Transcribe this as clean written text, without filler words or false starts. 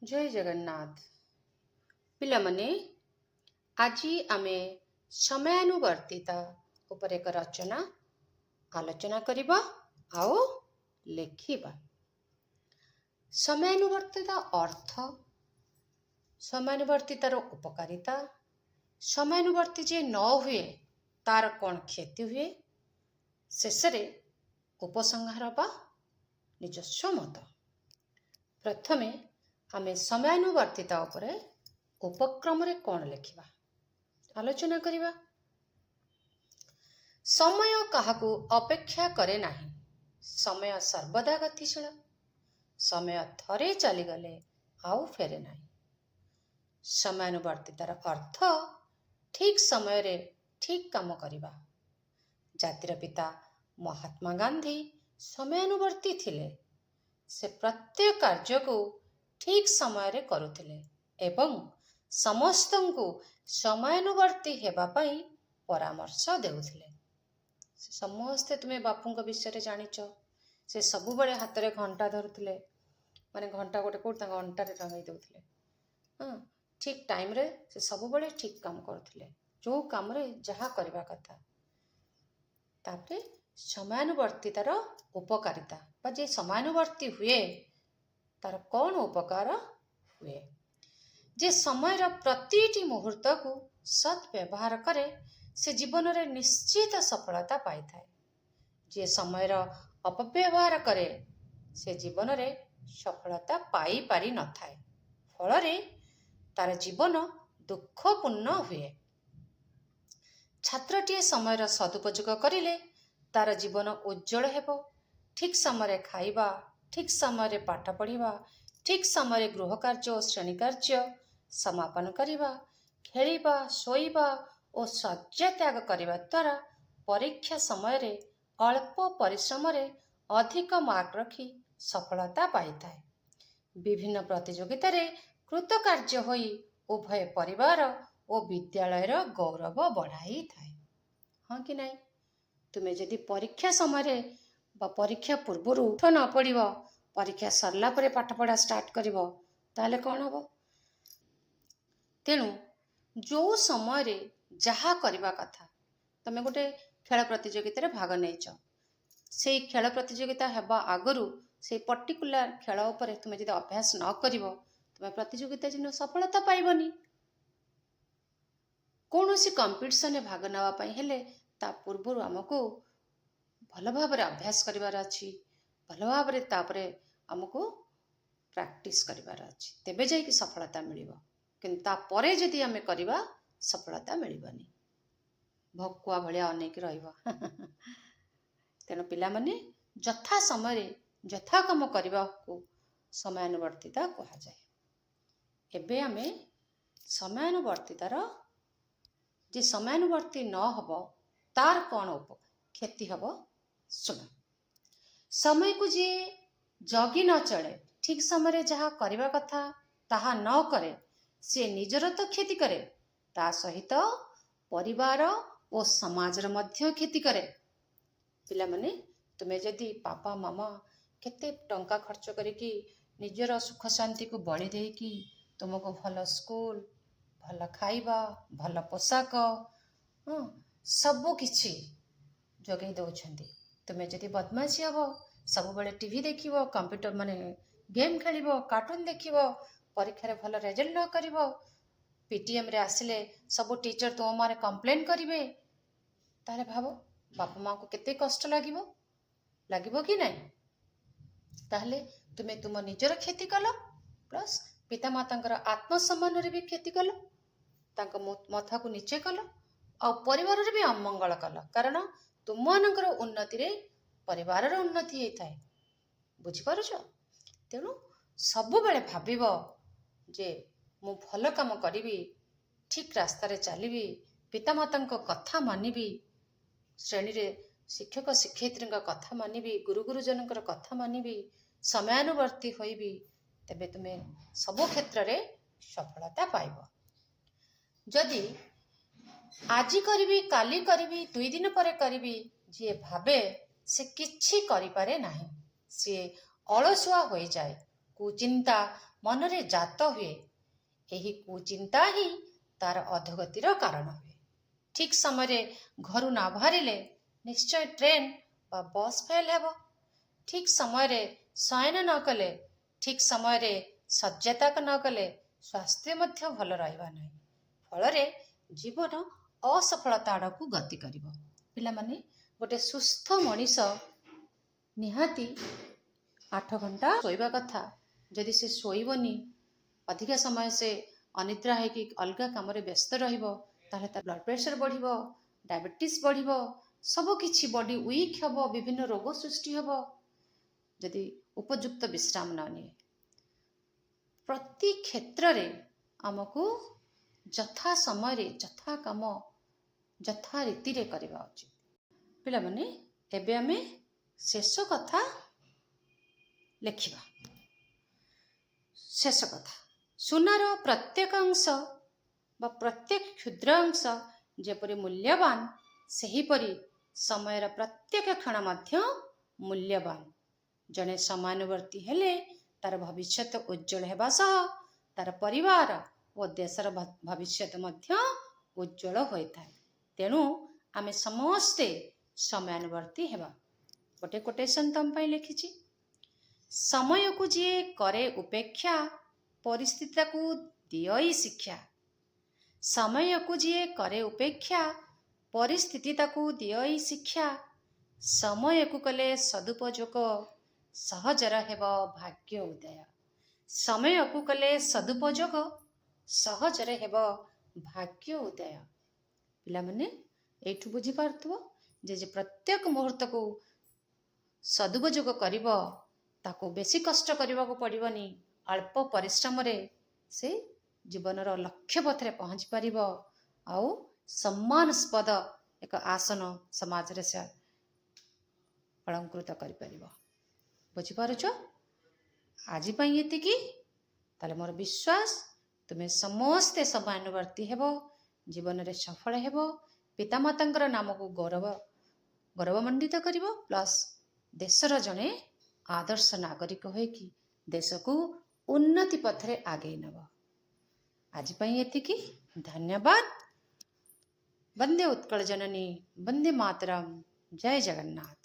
जय जगन्नाथ पिलामने आजी आमे समयानुवर्तिता उपर एक रचना आलोचना करिबा आओ लेखिबा। समयानुवर्तिता अर्थ, समयानुवर्तितार उपकारिता, समयानुवर्ती जे न हुए तार कौन क्षति हुए, शेषरे उपसंहार बा निजस्व मत। प्रथमे आमे समयानुवर्तिता उपरे उपक्रम रे कौन लेखिबा आलोचना करिबा। समय काहाकू अपेक्षा करे नाही, समय सर्वदा गतिशील, समय थरे चलीगले आउ फेरे नाही। समयानुवर्तितार अर्थ ठीक समय रे ठीक काम करिबा। जातिर पिता महात्मा गांधी समयानुवर्ती थिले। से प्रत्येक कार्य को ठीक समय रे करुथिले एवं समस्तंकु समयानुवर्ती हेबा पई परामर्श देउथिले। समस्ते तुमे बापूंक विषय जानिच, से सबु बड़े हाथ रे घंटा धरुथिले, माने घंटा गोटे कोट तांग अंटा रे रंगाई देउथिले। ठीक टाइम रे से सबु बड़े ठीक काम करुथिले, जो काम रे जहा करबा कथा। तापरे समयानुवर्तितार उपकारिता बा जे समयानुवर्ती हुए तार कौन उपकार हुए। जे समय प्रतिटी मुहूर्त को सत् व्यवहार करे से जीवन रे निश्चित सफलता पाई थाए। जे समय अपव्यवहार करे से जीवन रे सफलता पाई पारी न थाए, फल रे तार जीवन दुखपूर्ण हुए। छात्रटीए समय सदुपयोग करिले तार जीवन उज्जवल हेबो। ठीक समय खाइबा, ठीक समय पाठ पढ़िबा, ठीक समय गृह कार्य और श्रेणी कार्य समापन करिबा, खेलिबा, शोइबा और शଯ୍या त्याग करिबा द्वारा परीक्षा समय रे अल्प परिश्रम रे अधिक मार्क रखी सफलता पाई थाए। विभिन्न प्रतियोगिता रे कृतकार्य होई उभय परिवार और विद्यालय रो गौरव बढ़ाई थाए। हाँ कि नहीं? तुमे जदि परीक्षा समय बा परीक्षा पूर्व न पढ़िब, परीक्षा सरला परे पाठ पढ़ा स्टार्ट करिब, ताले कौन हबो? तेणु जो समय जहा करबा कथा, तमे गोटे खेल प्रतियोगिता रे भाग नेइच, से खेल प्रतियोगिता हेबा आगरु से पर्टिकुलर खेल उपरे तुमे जदि अभ्यास न करिब, तुमे प्रतियोगिता दिन सफलता पाइबनी। कौनसी कंपिटिशन भाग नवा पई हेले ता पूर्व आमको भल भाव अभ्यास करिवार अछि, भल भाव तापरे आमको प्रैक्टिस करिवार अछि, तेबे जाई कि सफलता मिलिबो। किंतु ता परे जदि आमे करिबा सफलता मिलिबनी, भकुआ भलिया अनेक रहिबा। तेणु पिला माने जथा समय जथा काम करिबा को समयानुवर्तिता कहा जाए। एबे आमे समयानुवर्तितार जे समयानुवर्ती न हबो तार कौन क्षति हबो सुन। समय को जे जगी न चले, ठीक समय जहा करबा कथा ताहा न करे, से निजर तो क्षति करे, ता सहित परिवार और समाजर मध्य क्षति करे। पिला माने तुमे जदि पापा मामा केते टंका खर्च करिकी निजर सुख शांति को बलि देकी तुमको भल स्कूल, भल खाइबा, भल पोशाक सबु किछि जोगई दउछंती, तुमे जदि बदमाशी हबो, सब बेले टीवी देखिबो, कंप्यूटर माने गेम खेलिबो, कार्टून देखिबो, परीक्षा रे भल रिजल्ट न करिबो, पीटीएम रे आसिले सब टीचर तुम मारे कंप्लेन करिवे, ताले भाबो बापा माँ को केते कष्ट लागिबो कि नहीं? ताहले तुमे तुम निजर क्षति कल, प्लस पिता मातांकर आत्मसम्मान रे भी क्षति कल, तांको मथा को नीचे कल, आ परिवार रे भी अमंगल कल। कारण तुम मानकर उन्नति रे परिवार रे उन्नति हेई थाए, बुझी पारुछो? तेणु सबु बेले भाबिबो जे मु भल काम करिबी, ठीक रास्ता रे चलिबी, पिता मातांको कथा मानिबी, श्रेणी रे शिक्षक शिक्षयित्री कथा मानिबी, गुरु गुरुजनकर कथा मानिबी, समयानुवर्ती होइबी, तेबे तुमे सबु क्षेत्र रे सफलता पाइबो। जदि आजी करिबी, काली करिबी, 2 दिन परे करिबी जे भाबे से किछि करि पारे नाही, से अलसुआ होई जाए, कुचिंता ମନରେ ଜାତ ହୁଏ, ଏହି କୁଚିନ୍ତା ହିଁ ତାର ଅଧୋଗତିର କାରଣ ହୁଏ। ଠିକ୍ ସମୟରେ ଘରୁ ନ ବାହାରିଲେ ନିଶ୍ଚୟ ଟ୍ରେନ୍ ବା ବସ୍ ଫେଲ୍ ହେବ। ଠିକ୍ ସମୟରେ ଶୟନ ନ କଲେ, ଠିକ୍ ସମୟରେ ଶଯ୍ୟାତ୍ୟାଗ ନ କଲେ ସ୍ୱାସ୍ଥ୍ୟ ମଧ୍ୟ ଭଲ ରହିବ ନାହିଁ। ଫଳରେ ଜୀବନ ଅସଫଳତା ଆଡ଼କୁ ଗତି କରିବ। ପିଲାମାନେ, ଗୋଟେ ସୁସ୍ଥ ମଣିଷ ନିହାତି 8 ଘଣ୍ଟା ଶୋଇବା କଥା। ଯଦି ସେ ଶୋଇବନି, ଅଧିକା ସମୟ ସେ ଅନିଦ୍ରା ହେଇକି ଅଲଗା କାମରେ ବ୍ୟସ୍ତ ରହିବ, ତାହେଲେ ତା ବ୍ଲଡ଼ ପ୍ରେସର ବଢ଼ିବ, ଡାଇବେଟିସ୍ ବଢ଼ିବ, ସବୁକିଛି ବଡି ୱିକ୍ ହେବ, ବିଭିନ୍ନ ରୋଗ ସୃଷ୍ଟି ହେବ ଯଦି ଉପଯୁକ୍ତ ବିଶ୍ରାମ ନ ନିଏ। ପ୍ରତି କ୍ଷେତ୍ରରେ ଆମକୁ ଯଥା ସମୟରେ ଯଥା କାମ ଯଥା ରୀତିରେ କରିବା ଉଚିତ। ପିଲାମାନେ, ଏବେ ଆମେ ଶେଷ କଥା ଲେଖିବା। ଶେଷ କଥା, ସୁନାର ପ୍ରତ୍ୟେକ ଅଂଶ ବା ପ୍ରତ୍ୟେକ କ୍ଷୁଦ୍ର ଅଂଶ ଯେପରି ମୂଲ୍ୟବାନ, ସେହିପରି ସମୟର ପ୍ରତ୍ୟେକ କ୍ଷଣ ମଧ୍ୟ ମୂଲ୍ୟବାନ। ଜଣେ ସମୟାନୁବର୍ତ୍ତୀ ହେଲେ ତାର ଭବିଷ୍ୟତ ଉଜ୍ଜଳ ହେବା ସହ ତାର ପରିବାର ଓ ଦେଶର ଭବିଷ୍ୟତ ମଧ୍ୟ ଉଜ୍ଜଳ ହୋଇଥାଏ। ତେଣୁ ଆମେ ସମସ୍ତେ ସମୟାନୁବର୍ତ୍ତୀ ହେବା। ଗୋଟେ କୋଟେସନ୍ ତମ ପାଇଁ ଲେଖିଛି। ସମୟକୁ ଯିଏ କରେ ଉପେକ୍ଷା, ପରିସ୍ଥିତି ତାକୁ ଦିଅଇ ଶିକ୍ଷା। ସମୟକୁ ଯିଏ କରେ ଉପେକ୍ଷା, ପରିସ୍ଥିତି ତାକୁ ଦିଅଇ ଶିକ୍ଷା। ସମୟକୁ କଲେ ସଦୁପଯୋଗ, ସହଜରେ ହେବ ଭାଗ୍ୟ ଉଦୟ। ସମୟକୁ କଲେ ସଦୁପଯୋଗ, ସହଜରେ ହେବ ଭାଗ୍ୟ ଉଦୟ। ପିଲାମାନେ, ଏଇଠୁ ବୁଝିପାରୁଥିବ ଯେ ପ୍ରତ୍ୟେକ ମୁହୂର୍ତ୍ତକୁ ସଦୁପଯୋଗ କରିବ, ତାକୁ ବେଶୀ କଷ୍ଟ କରିବାକୁ ପଡ଼ିବନି। ଅଳ୍ପ ପରିଶ୍ରମରେ ସେ ଜୀବନର ଲକ୍ଷ୍ୟ ପଥରେ ପହଞ୍ଚି ପାରିବ ଆଉ ସମ୍ମାନସ୍ପଦ ଏକ ଆସନ ସମାଜରେ ସେ ଅଳଙ୍କୃତ କରିପାରିବ। ବୁଝିପାରୁଛ? ଆଜି ପାଇଁ ଏତିକି। ତାହେଲେ ମୋର ବିଶ୍ୱାସ ତୁମେ ସମସ୍ତେ ସମୟାନୁବର୍ତ୍ତୀ ହେବ, ଜୀବନରେ ସଫଳ ହେବ, ପିତାମାତାଙ୍କର ନାମକୁ ଗୌରବମଣ୍ଡିତ କରିବ, ପ୍ଲସ୍ ଦେଶର ଜଣେ ଆଦର୍ଶ ନାଗରିକ ହୋଇକି ଦେଶକୁ ଉନ୍ନତି ପଥରେ ଆଗେଇ ନେବ। ଆଜି ପାଇଁ ଏତିକି। ଧନ୍ୟବାଦ। ବନ୍ଦେ ଉତ୍କଳ ଜନନୀ, ବନ୍ଦେ ମାତରମ୍। ଜୟ ଜଗନ୍ନାଥ।